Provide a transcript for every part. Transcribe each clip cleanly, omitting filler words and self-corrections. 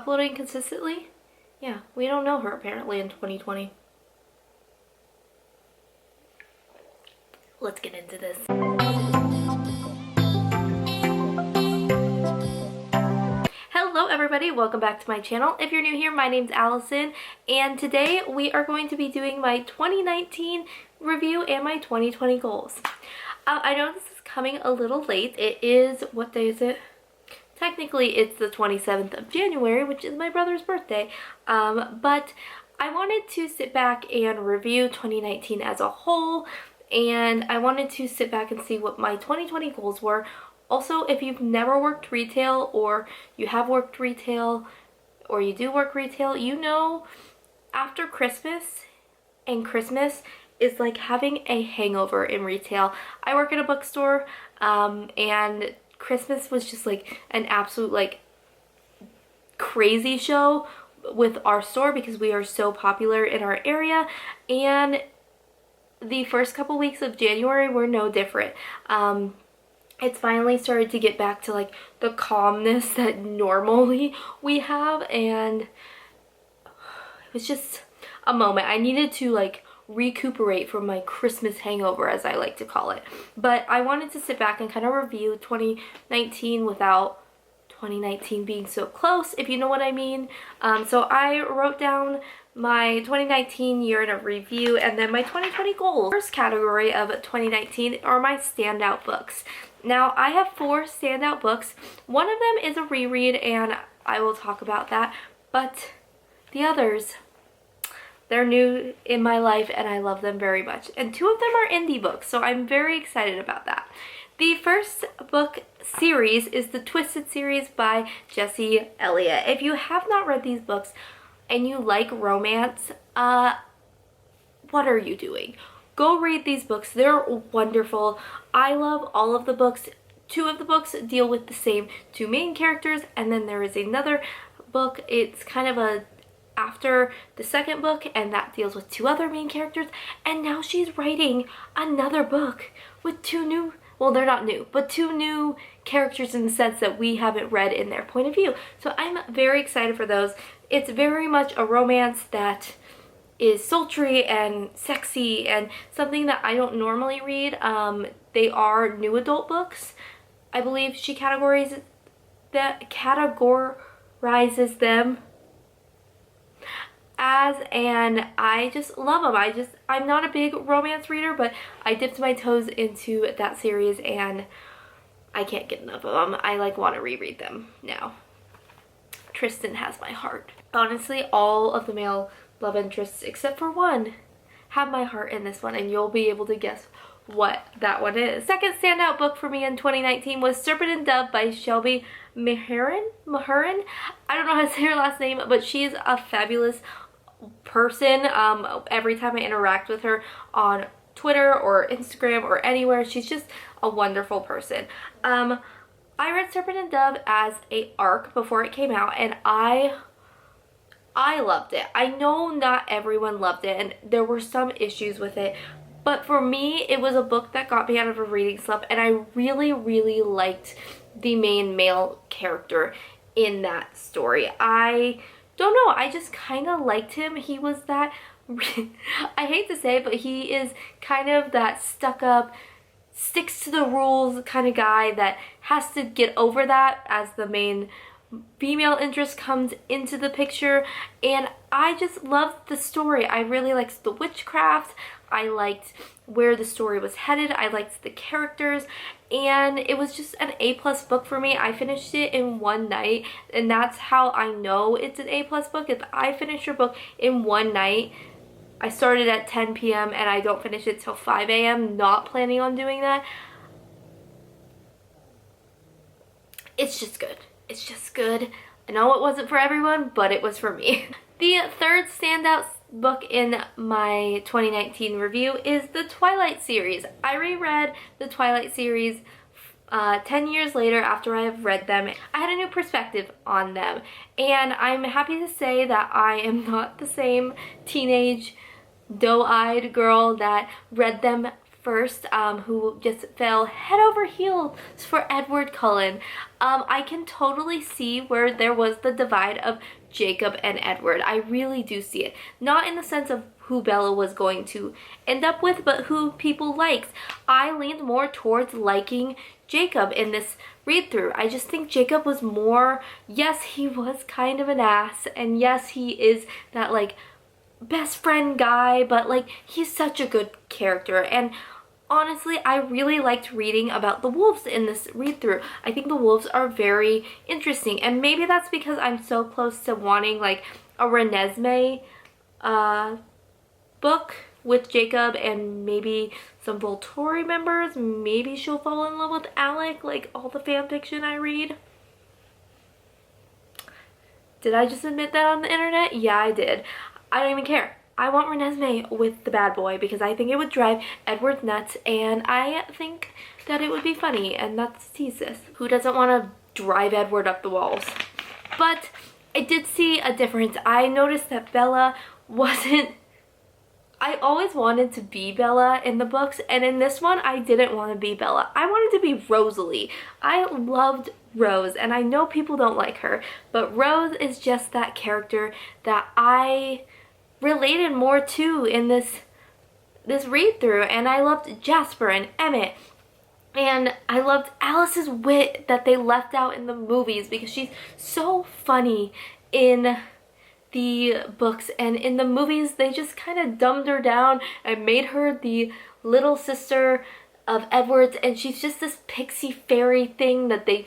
Uploading consistently? Yeah, we don't know her apparently in 2020. Let's get into this. Hello everybody, welcome back to my channel. If you're new here, my name's Allison, and today we are going to be doing my 2019 review and my 2020 goals. I know this is coming a little late. It is, what day is it? Technically, it's the 27th of January, which is my brother's birthday, but I wanted to sit back and review 2019 as a whole, and I wanted to sit back and see what my 2020 goals were. Also, if you've never worked retail, or you have worked retail, or you do work retail, you know after Christmas, and Christmas is like having a hangover in retail. I work at a bookstore, and Christmas was just like an absolute like crazy show with our store because we are so popular in our area, and the first couple weeks of January were no different. It's finally started to get back to like the calmness that normally we have, and it was just a moment. I needed to like recuperate from my Christmas hangover, as I like to call it. But I wanted to sit back and kind of review 2019 without 2019 being so close, if you know what I mean. So I wrote down my 2019 year in a review and then my 2020 goals. First category of 2019 are my standout books. Now I have 4 standout books. One of them is a reread and I will talk about that, but the others, they're new in my life and I love them very much. And 2 of them are indie books, so I'm very excited about that. The first book series is the Twisted series by Jessie Elliott. If you have not read these books and you like romance, what are you doing? Go read these books. They're wonderful. I love all of the books. 2 of the books deal with the same 2 main characters, and then there is another book. It's kind of a after the second book, and that deals with 2 other main characters, and now she's writing another book with 2 new, well, they're not new, but 2 new characters in the sense that we haven't read in their point of view. So I'm very excited for those. It's very much a romance that is sultry and sexy and something that I don't normally read. They are new adult books. I believe she categorizes them as, and I just love them. I'm not a big romance reader, but I dipped my toes into that series and I can't get enough of them. I like want to reread them now. Tristan has my heart. Honestly, all of the male love interests except for one have my heart in this one, and you'll be able to guess what that one is. Second standout book for me in 2019 was Serpent and Dove by Shelby Mahurin. I don't know how to say her last name, but she's a fabulous person. Every time I interact with her on Twitter or Instagram or anywhere, she's just a wonderful person. I read Serpent and Dove as a ARC before it came out, and I loved it. I know not everyone loved it, and there were some issues with it, but for me, it was a book that got me out of a reading slump, and I really, really liked the main male character in that story. I don't know, I just kind of liked him. He was that, I hate to say it, but he is kind of that stuck-up, sticks to the rules kind of guy that has to get over that as the main female interest comes into the picture, and I just loved the story. I really liked the witchcraft. I liked where the story was headed. I liked the characters, and it was just an A+ book for me. I finished it in one night, and that's how I know it's an A+ book. If I finish your book in one night, I started at 10 p.m. and I don't finish it till 5 a.m. Not planning on doing that. It's just good. It's just good. I know it wasn't for everyone, but it was for me. The third standout book in my 2019 review is the Twilight series. I reread the Twilight series 10 years later after I have read them. I had a new perspective on them, and I'm happy to say that I am not the same teenage doe-eyed girl that read them first, who just fell head over heels for Edward Cullen. I can totally see where there was the divide of Jacob and Edward. I really do see it. Not in the sense of who Bella was going to end up with, but who people liked. I leaned more towards liking Jacob in this read through. I just think Jacob was more, yes, he was kind of an ass, and yes, he is that like best friend guy, but like he's such a good character. And honestly, I really liked reading about the wolves in this read through. I think the wolves are very interesting, and maybe that's because I'm so close to wanting like a Renesmee book with Jacob and maybe some Volturi members. Maybe she'll fall in love with Alec, like all the fan fiction I read. Did I just admit that on the internet? Yeah, I did. I don't even care. I want Renesmee with the bad boy because I think it would drive Edward nuts, and I think that it would be funny, and that's thesis. Who doesn't want to drive Edward up the walls? But I did see a difference. I noticed that Bella wasn't... I always wanted to be Bella in the books, and in this one I didn't want to be Bella. I wanted to be Rosalie. I loved Rose, and I know people don't like her, but Rose is just that character that I related more to in this read through. And I loved Jasper and Emmett, and I loved Alice's wit that they left out in the movies because she's so funny in the books, and in the movies they just kind of dumbed her down and made her the little sister of Edward's, and she's just this pixie fairy thing that they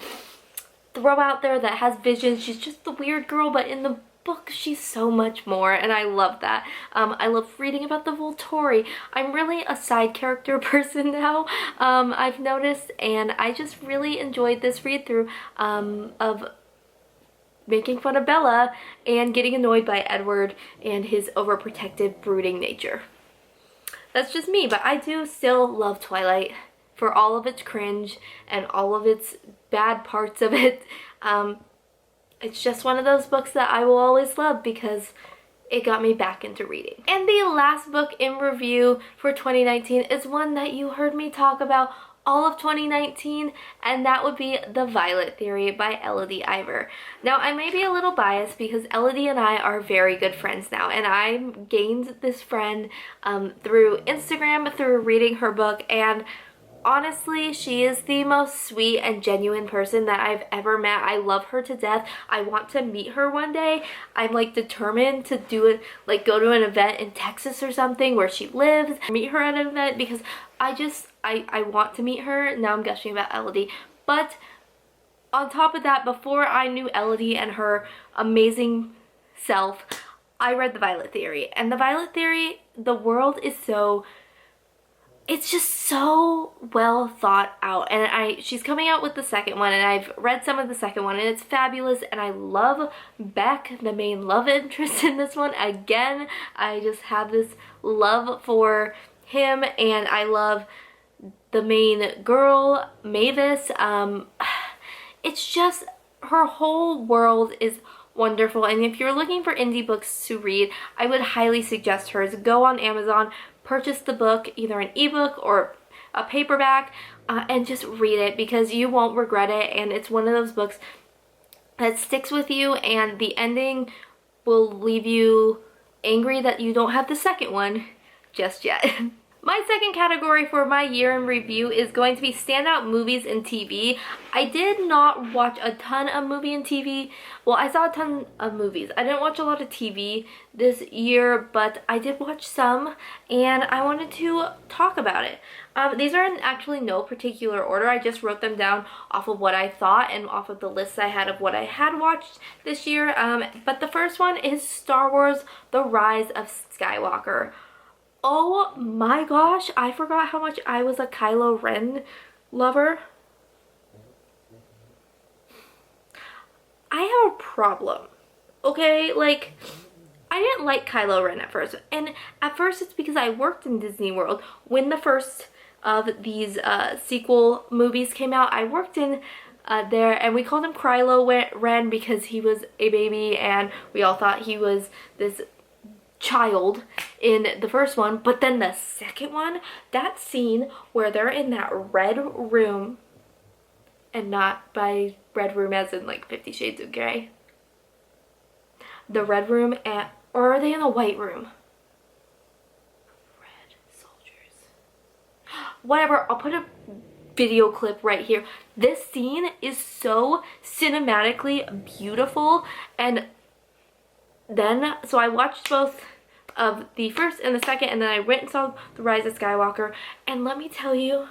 throw out there that has visions. She's just the weird girl, but in the book she's so much more, and I love that. I love reading about the Volturi. I'm really a side character person now, I've noticed, and I just really enjoyed this read through of making fun of Bella and getting annoyed by Edward and his overprotective, brooding nature. That's just me, but I do still love Twilight for all of its cringe and all of its bad parts of it. It's just one of those books that I will always love because it got me back into reading. And the last book in review for 2019 is one that you heard me talk about all of 2019, and that would be The Violet Theory by Elodie Ivor. Now, I may be a little biased because Elodie and I are very good friends now, and I gained this friend through Instagram, through reading her book, and honestly, she is the most sweet and genuine person that I've ever met. I love her to death. I want to meet her one day. I'm like determined to do it, like go to an event in Texas or something where she lives, meet her at an event, because I want to meet her. Now I'm gushing about Elodie. But on top of that, before I knew Elodie and her amazing self, I read The Violet Theory. And The Violet Theory, the world is so... it's just so well thought out, and she's coming out with the second one, and I've read some of the second one, and it's fabulous, and I love Beck, the main love interest in this one. Again, I just have this love for him, and I love the main girl, Mavis. It's just, her whole world is wonderful, and if you're looking for indie books to read, I would highly suggest hers. Go on Amazon, purchase the book, either an ebook or a paperback, and just read it because you won't regret it, and it's one of those books that sticks with you, and the ending will leave you angry that you don't have the second one just yet. My second category for my year in review is going to be standout movies and TV. I did not watch a ton of movie and TV. Well, I saw a ton of movies. I didn't watch a lot of TV this year, but I did watch some, and I wanted to talk about it. These are in actually no particular order. I just wrote them down off of what I thought and off of the lists I had of what I had watched this year. But the first one is Star Wars: The Rise of Skywalker. Oh my gosh, I forgot how much I was a Kylo Ren lover. I have a problem, okay? Like, I didn't like Kylo Ren at first, and at first it's because I worked in Disney World. When the first of these sequel movies came out, I worked in there, and we called him Kylo Ren because he was a baby, and we all thought he was this child in the first one, but then the second one, that scene where they're in that red room, and not by red room as in like 50 Shades of Grey. The red room, or are they in a white room? Red soldiers. Whatever, I'll put a video clip right here. This scene is so cinematically beautiful, and then, so I watched both of the first and the second, and then I went and saw The Rise of Skywalker, and let me tell you,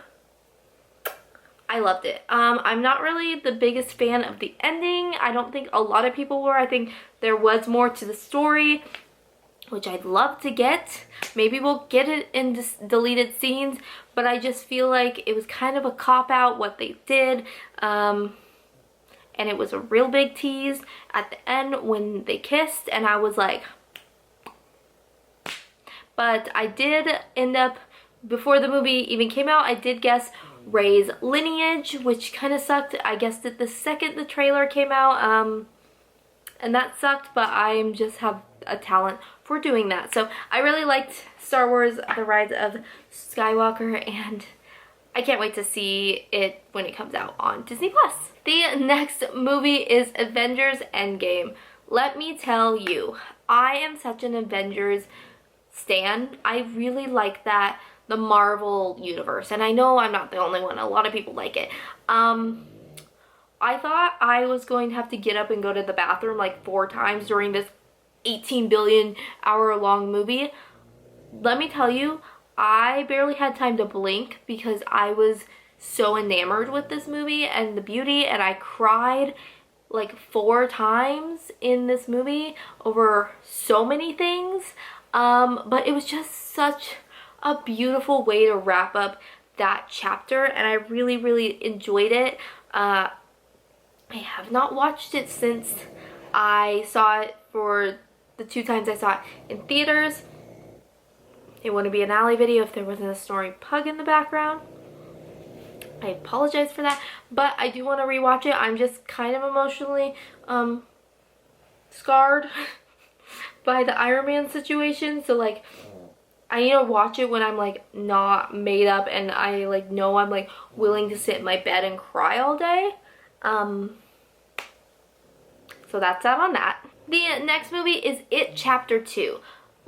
I loved it. I'm not really the biggest fan of the ending. I don't think a lot of people were. I think there was more to the story, which I'd love to get. Maybe we'll get it in deleted scenes, but I just feel like it was kind of a cop-out what they did. And it was a real big tease at the end when they kissed, and I was like... But I did end up, before the movie even came out, I did guess Rey's lineage, which kind of sucked. I guessed it the second the trailer came out, and that sucked, but I just have a talent for doing that. So I really liked Star Wars The Rise of Skywalker, and I can't wait to see it when it comes out on Disney+. The next movie is Avengers Endgame. Let me tell you, I am such an Avengers stan. I really like that, the Marvel universe, and I know I'm not the only one. A lot of people like it. I thought I was going to have to get up and go to the bathroom like 4 times during this 18 billion hour long movie. Let me tell you, I barely had time to blink because I was so enamored with this movie and the beauty, and I cried like 4 times in this movie over so many things. But it was just such a beautiful way to wrap up that chapter, and I really, really enjoyed it. I have not watched it since I saw it for the 2 times I saw it in theaters. It wouldn't be an alley video if there wasn't a snoring pug in the background. I apologize for that, but I do want to rewatch it. I'm just kind of emotionally scarred by the Iron Man situation, so like I need to watch it when I'm like not made up and I like know I'm like willing to sit in my bed and cry all day. So that's that on that. The next movie is It Chapter 2.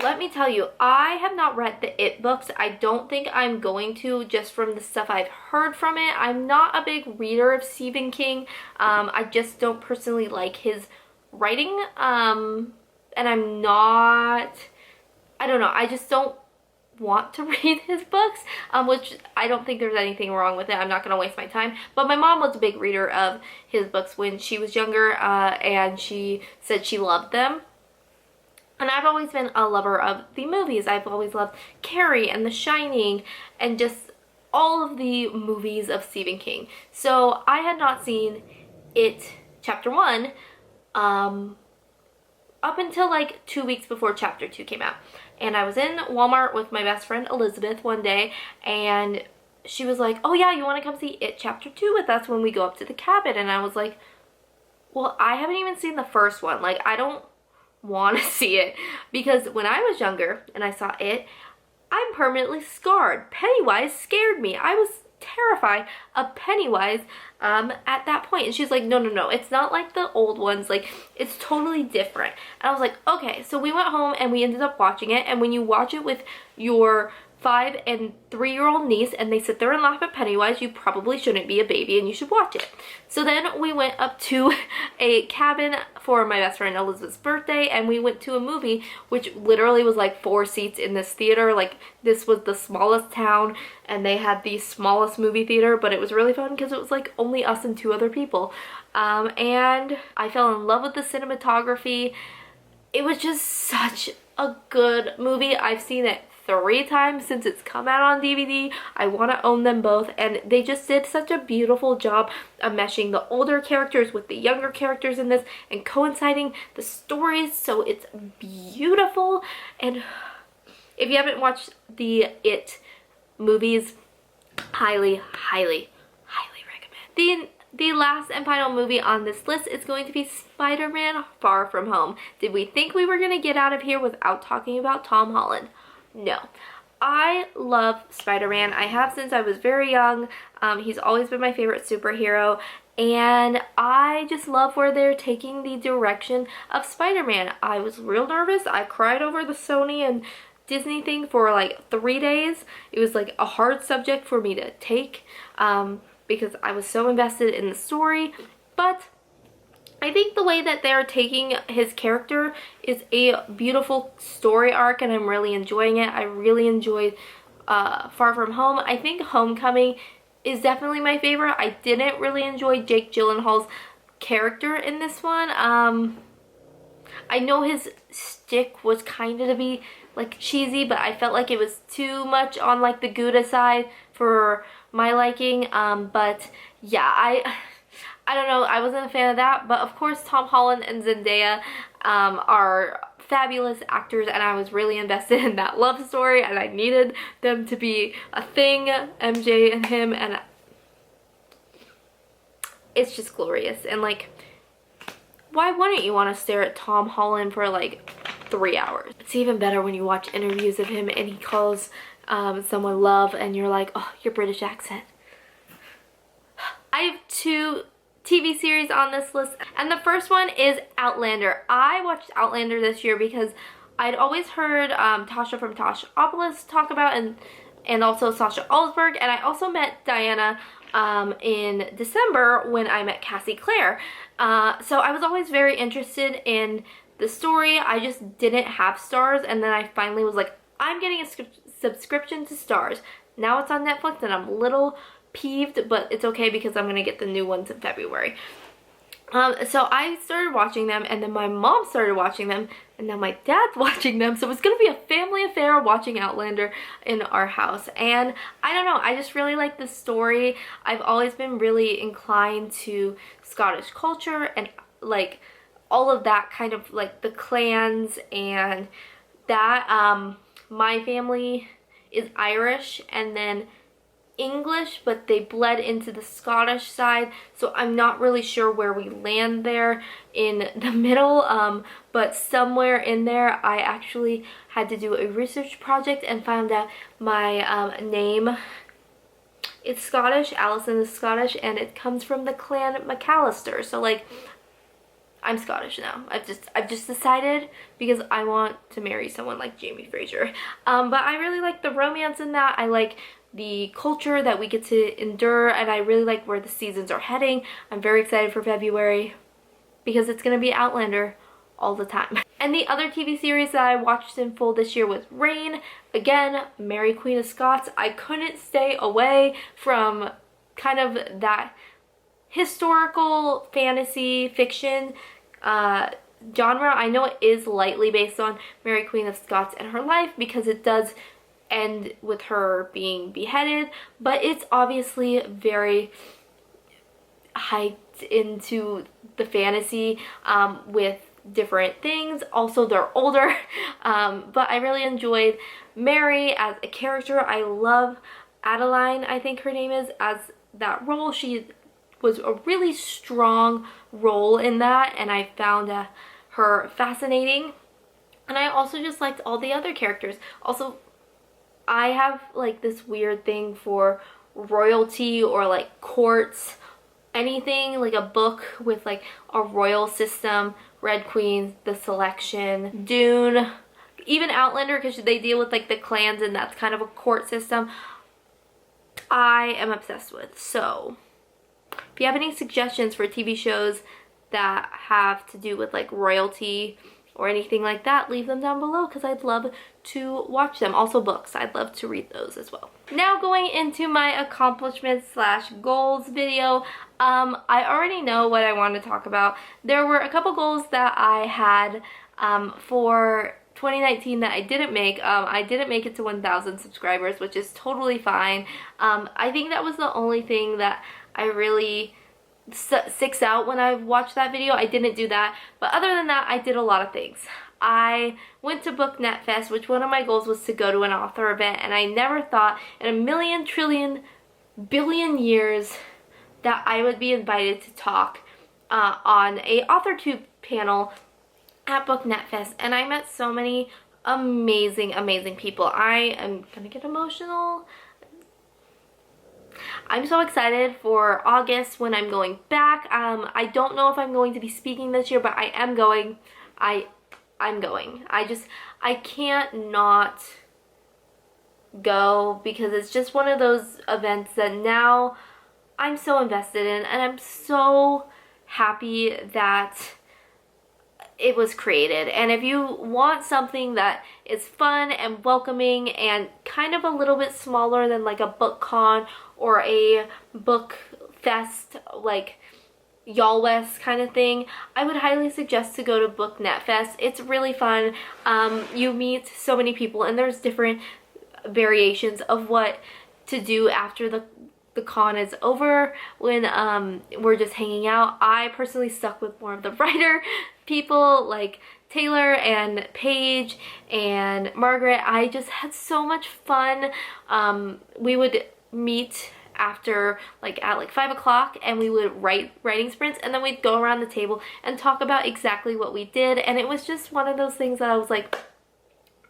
Let me tell you, I have not read the It books. I don't think I'm going to, just from the stuff I've heard from it. I'm not a big reader of Stephen King. I just don't personally like his writing. And I'm not, I don't know, I just don't want to read his books, which I don't think there's anything wrong with it. I'm not going to waste my time. But my mom was a big reader of his books when she was younger, and she said she loved them. And I've always been a lover of the movies. I've always loved Carrie and The Shining and just all of the movies of Stephen King. So I had not seen It Chapter 1 up until like 2 weeks before Chapter 2 came out. And I was in Walmart with my best friend Elizabeth one day, and she was like, oh yeah, you want to come see It Chapter 2 with us when we go up to the cabin? And I was like, well, I haven't even seen the first one. Like, I don't want to see it, because when I was younger and I saw it, I'm permanently scarred. Pennywise scared me. I was terrified of Pennywise at that point. And she's like, no, it's not like the old ones, like it's totally different. And I was like, okay. So we went home and we ended up watching it, and when you watch it with your 5 and 3-year-old niece and they sit there and laugh at Pennywise, you probably shouldn't be a baby and you should watch it. So then we went up to a cabin for my best friend Elizabeth's birthday, and we went to a movie which literally was like 4 seats in this theater. Like, this was the smallest town and they had the smallest movie theater, but it was really fun because it was like only us and 2 other people. And I fell in love with the cinematography. It was just such a good movie. I've seen it 3 times since it's come out on DVD. I want to own them both, and they just did such a beautiful job of meshing the older characters with the younger characters in this and coinciding the stories, so it's beautiful. And if you haven't watched the It movies, highly recommend. The last and final movie on this list is going to be Spider-Man Far From Home. Did we think we were going to get out of here without talking about Tom Holland? No. I love Spider-Man. I have since I was very young. He's always been my favorite superhero, and I just love where they're taking the direction of Spider-Man. I was real nervous. I cried over the Sony and Disney thing for like 3 days. It was like a hard subject for me to take because I was so invested in the story, but I think the way that they're taking his character is a beautiful story arc, and I'm really enjoying it. I really enjoyed Far From Home. I think Homecoming is definitely my favorite. I didn't really enjoy Jake Gyllenhaal's character in this one. I know his stick was kind of to be like cheesy, but I felt like it was too much on like the Gouda side for my liking. But yeah, I don't know, I wasn't a fan of that, but of course Tom Holland and Zendaya are fabulous actors, and I was really invested in that love story, and I needed them to be a thing, MJ and him, and it's just glorious. And like, why wouldn't you want to stare at Tom Holland for like 3 hours? It's even better when you watch interviews of him and he calls someone love, and you're like, oh, your British accent. I have 2 TV series on this list, and the first one is Outlander. I watched Outlander this year because I'd always heard Tasha from Tashaopolis talk about, and also Sasha Alsberg, and I also met Diana in December when I met Cassie Clare. So I was always very interested in the story. I just didn't have Stars, and then I finally was like, I'm getting a subscription to Stars. Now it's on Netflix, and I'm a little peeved, but it's okay because I'm gonna get the new ones in February. So I started watching them, and then my mom started watching them, and now my dad's watching them, so it's gonna be a family affair watching Outlander in our house. And I don't know, I just really like the story. I've always been really inclined to Scottish culture and like all of that, kind of like the clans and that. My family is Irish and then English, but they bled into the Scottish side, so I'm not really sure where we land there in the middle, but somewhere in there I actually had to do a research project and found out my name, it's Scottish. Alison is Scottish, and it comes from the clan McAllister, so like I'm Scottish now. I've just decided because I want to marry someone like Jamie Fraser. But I really like the romance in that. I like the culture that we get to endure, and I really like where the seasons are heading. I'm very excited for February because it's going to be Outlander all the time. And the other TV series that I watched in full this year was Reign. Again, Mary Queen of Scots. I couldn't stay away from kind of that historical fantasy fiction genre. I know it is lightly based on Mary Queen of Scots and her life because it does end with her being beheaded, but it's obviously very hyped into the fantasy with different things. Also, they're older, but I really enjoyed Mary as a character. I love Adeline, I think her name is, as that role. She was a really strong role in that, and I found her fascinating. And I also just liked all the other characters. Also, I have like this weird thing for royalty or like courts, anything like a book with like a royal system. Red Queen, The Selection, Dune, even Outlander, because they deal with like the clans and that's kind of a court system, I am obsessed with. So if you have any suggestions for TV shows that have to do with like royalty or anything like that, leave them down below because I'd love to watch them. Also books, I'd love to read those as well. Now going into my accomplishments slash goals video, I already know what I want to talk about. There were a couple goals that I had for 2019 that I didn't make. I didn't make it to 1,000 subscribers, which is totally fine. I think that was the only thing that I really sticks out when I watched that video. I didn't do that, but other than that, I did a lot of things. I went to BookNetFest, which one of my goals was to go to an author event, and I never thought in a million, trillion, billion years that I would be invited to talk on a AuthorTube panel at BookNetFest. And I met so many amazing, amazing people. I am gonna get emotional. I'm so excited for August when I'm going back. I don't know if I'm going to be speaking this year, but I am going. I'm going. I can't not go because it's just one of those events that now I'm so invested in, and I'm so happy that it was created. And if you want something that is fun and welcoming and kind of a little bit smaller than like a book con or a book fest, like Y'all West kind of thing, I would highly suggest to go to BookNetFest. It's really fun. You meet so many people, and there's different variations of what to do after the con is over when we're just hanging out. I personally stuck with more of the writer people like Taylor and Paige and Margaret. I just had so much fun. We would meet after at 5 o'clock, and we would write writing sprints, and then we'd go around the table and talk about exactly what we did. And it was just one of those things that I was like,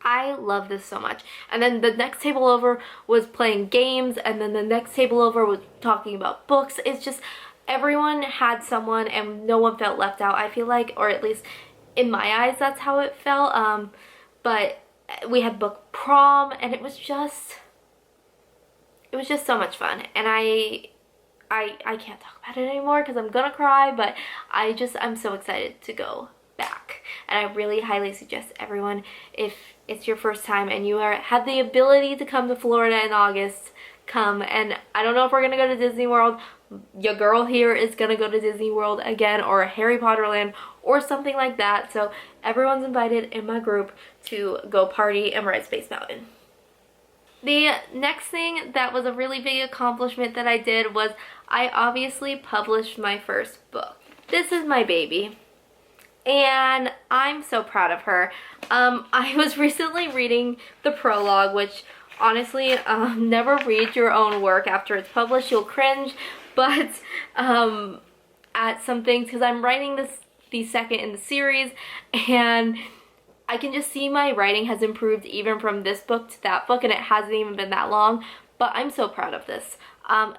I love this so much. And then the next table over was playing games, and then the next table over was talking about books. It's just everyone had someone, and no one felt left out, I feel like, or at least in my eyes that's how it felt. But we had book prom, and it was just so much fun. And I can't talk about it anymore because I'm gonna cry, but I'm so excited to go back. And I really highly suggest everyone, if it's your first time and you have the ability to come to Florida in August, come. And I don't know if we're gonna go to Disney World. Your girl here is gonna go to Disney World again, or Harry Potter Land, or something like that. So everyone's invited in my group to go party and ride Space Mountain. The next thing that was a really big accomplishment that I did was I obviously published my first book. This is my baby, and I'm so proud of her. I was recently reading the prologue, which honestly, never read your own work after it's published. You'll cringe, but at some things, because I'm writing the second in the series, and I can just see my writing has improved even from this book to that book, and it hasn't even been that long, but I'm so proud of this.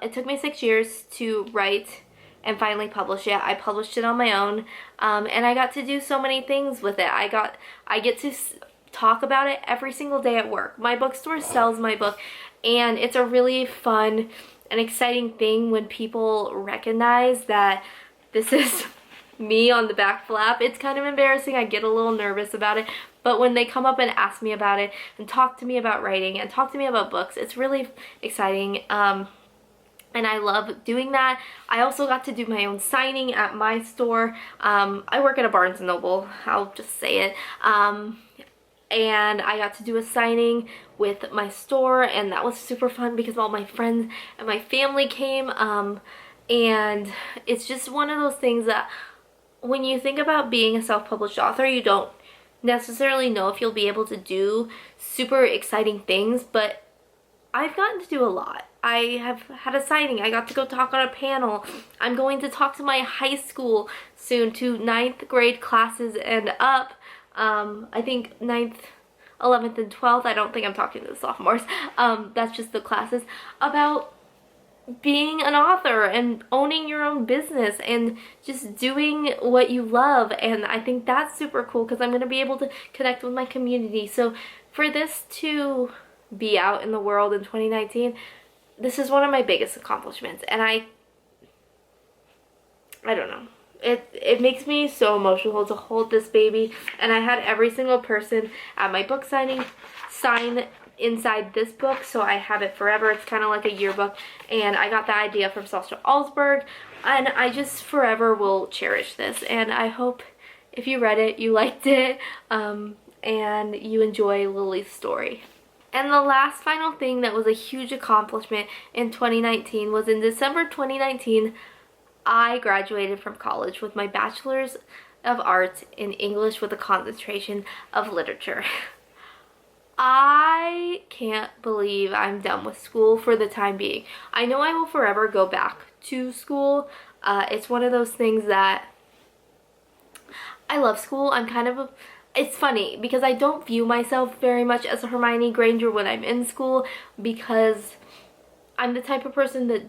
It took me 6 years to write and finally publish it. I published it on my own, and I got to do so many things with it. I get to talk about it every single day at work. My bookstore sells my book, and it's a really fun and exciting thing when people recognize that this is me on the back flap. It's kind of embarrassing. I get a little nervous about it, but when they come up and ask me about it and talk to me about writing and talk to me about books, it's really exciting. And I love doing that. I also got to do my own signing at my store. I work at a Barnes & Noble, I'll just say it. And I got to do a signing with my store, and that was super fun because all my friends and my family came. And it's just one of those things that when you think about being a self-published author, you don't necessarily know if you'll be able to do super exciting things, but I've gotten to do a lot. I have had a signing. I got to go talk on a panel. I'm going to talk to my high school soon, to 9th grade classes and up. I think 9th, 11th, and 12th. I don't think I'm talking to the sophomores. That's just the classes, about being an author and owning your own business and just doing what you love. And I think that's super cool because I'm going to be able to connect with my community. So for this to be out in the world in 2019, this is one of my biggest accomplishments. And I don't know. It makes me so emotional to hold this baby. And I had every single person at my book signing sign inside this book, so I have it forever. It's kind of like a yearbook, and I got the idea from Sasha Alsberg, and I just forever will cherish this. And I hope if you read it, you liked it, and you enjoy Lily's story. And the last final thing that was a huge accomplishment in 2019 was in December 2019, I graduated from college with my Bachelor's of Arts in English with a concentration of literature. I can't believe I'm done with school for the time being. I know I will forever go back to school. It's one of those things that I love school. I'm kind of it's funny because I don't view myself very much as a Hermione Granger when I'm in school, because I'm the type of person that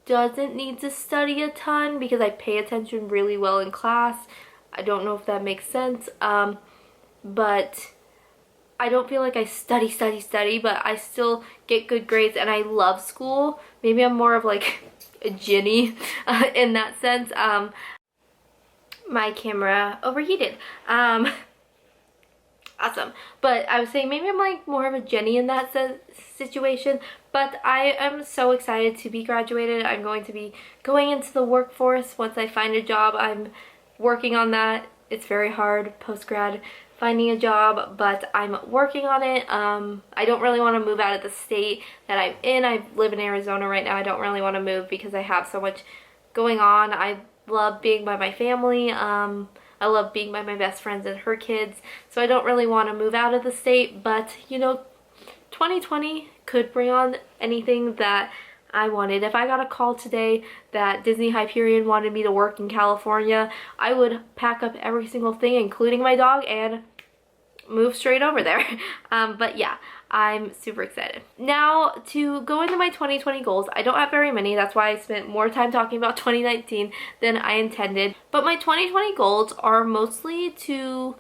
doesn't need to study a ton because I pay attention really well in class. I don't know if that makes sense, but I don't feel like I study, but I still get good grades and I love school. Maybe I'm more of like a Ginny in that sense. My camera overheated. Awesome. But I was saying maybe I'm like more of a Jenny in that situation, but I am so excited to be graduated. I'm going to be going into the workforce once I find a job. I'm working on that. It's very hard post-grad finding a job, but I'm working on it. I don't really want to move out of the state that I'm in. I live in Arizona right now. I don't really want to move because I have so much going on. I love being by my family. I love being by my best friends and her kids, so I don't really want to move out of the state, but you know, 2020 could bring on anything that I wanted. If I got a call today that Disney Hyperion wanted me to work in California, I would pack up every single thing, including my dog, and move straight over there. But yeah, I'm super excited. Now, to go into my 2020 goals, I don't have very many. That's why I spent more time talking about 2019 than I intended. But my 2020 goals are mostly to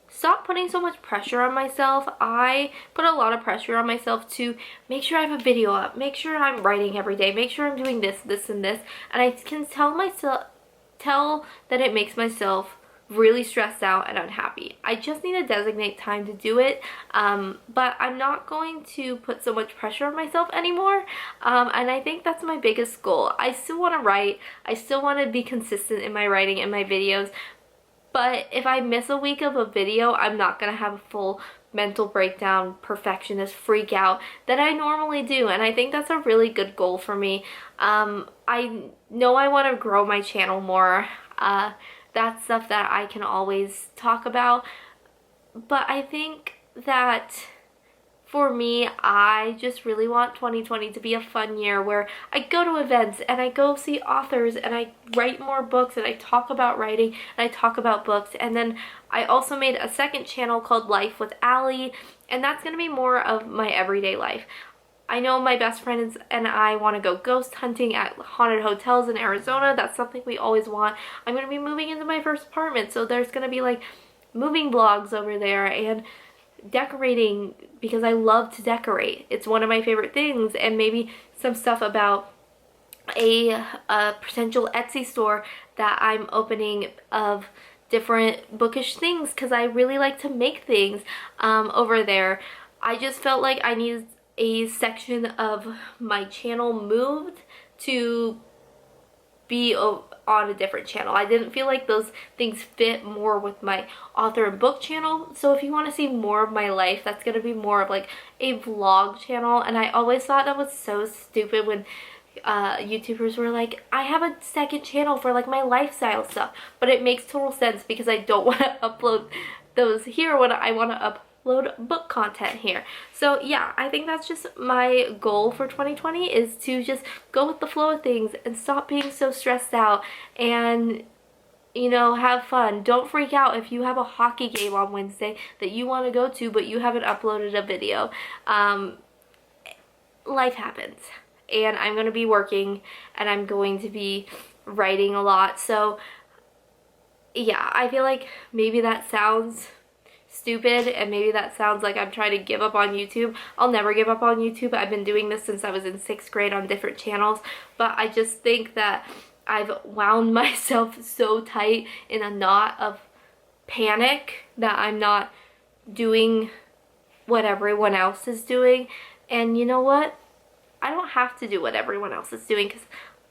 stop putting so much pressure on myself. I put a lot of pressure on myself to make sure I have a video up, make sure I'm writing every day, make sure I'm doing this, this, and this. And I can tell that it makes myself really stressed out and unhappy. I just need to designate time to do it, but I'm not going to put so much pressure on myself anymore, and I think that's my biggest goal. I still want to write, I still want to be consistent in my writing and my videos, but if I miss a week of a video, I'm not going to have a full mental breakdown, perfectionist freak out that I normally do, and I think that's a really good goal for me. I know I want to grow my channel more. That's stuff that I can always talk about, but I think that for me, I just really want 2020 to be a fun year where I go to events and I go see authors and I write more books and I talk about writing and I talk about books. And then I also made a second channel called Life with Allie, and that's going to be more of my everyday life. I know my best friends and I want to go ghost hunting at haunted hotels in Arizona. That's something we always want. I'm going to be moving into my first apartment, so there's going to be like moving vlogs over there and decorating because I love to decorate. It's one of my favorite things, and maybe some stuff about a potential Etsy store that I'm opening of different bookish things because I really like to make things over there. I just felt like I needed a section of my channel moved to be on a different channel. I didn't feel like those things fit more with my author and book channel. So if you want to see more of my life, that's going to be more of like a vlog channel. And I always thought that was so stupid when YouTubers were like, I have a second channel for like my lifestyle stuff. But it makes total sense because I don't want to upload those here when I want to upload book content here. So yeah, I think that's just my goal for 2020, is to just go with the flow of things and stop being so stressed out and, you know, have fun. Don't freak out if you have a hockey game on Wednesday that you want to go to but you haven't uploaded a video. Life happens, and I'm going to be working and I'm going to be writing a lot. So yeah, I feel like maybe that sounds stupid and maybe that sounds like I'm trying to give up on YouTube. I'll never give up on YouTube. I've been doing this since I was in 6th grade on different channels, but I just think that I've wound myself so tight in a knot of panic that I'm not doing what everyone else is doing. And you know what? I don't have to do what everyone else is doing because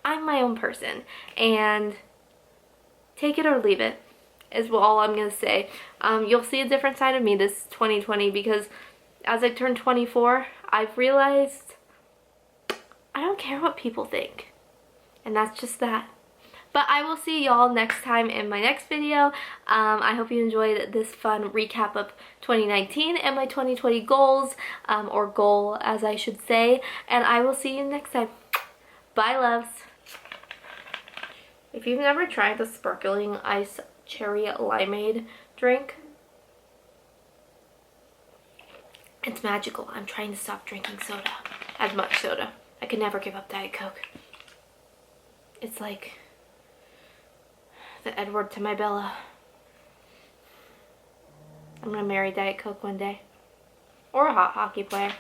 I'm my own person, and take it or leave it is all I'm going to say. You'll see a different side of me this 2020 because as I turn 24, I've realized I don't care what people think. And that's just that. But I will see y'all next time in my next video. I hope you enjoyed this fun recap of 2019 and my 2020 goals, or goal as I should say. And I will see you next time. Bye, loves. If you've never tried the sparkling ice cherry limeade drink, It's magical. I'm trying to stop drinking soda. As much soda. I could never give up Diet Coke. It's like the Edward to my Bella. I'm gonna marry Diet Coke one day. Or a hot hockey player.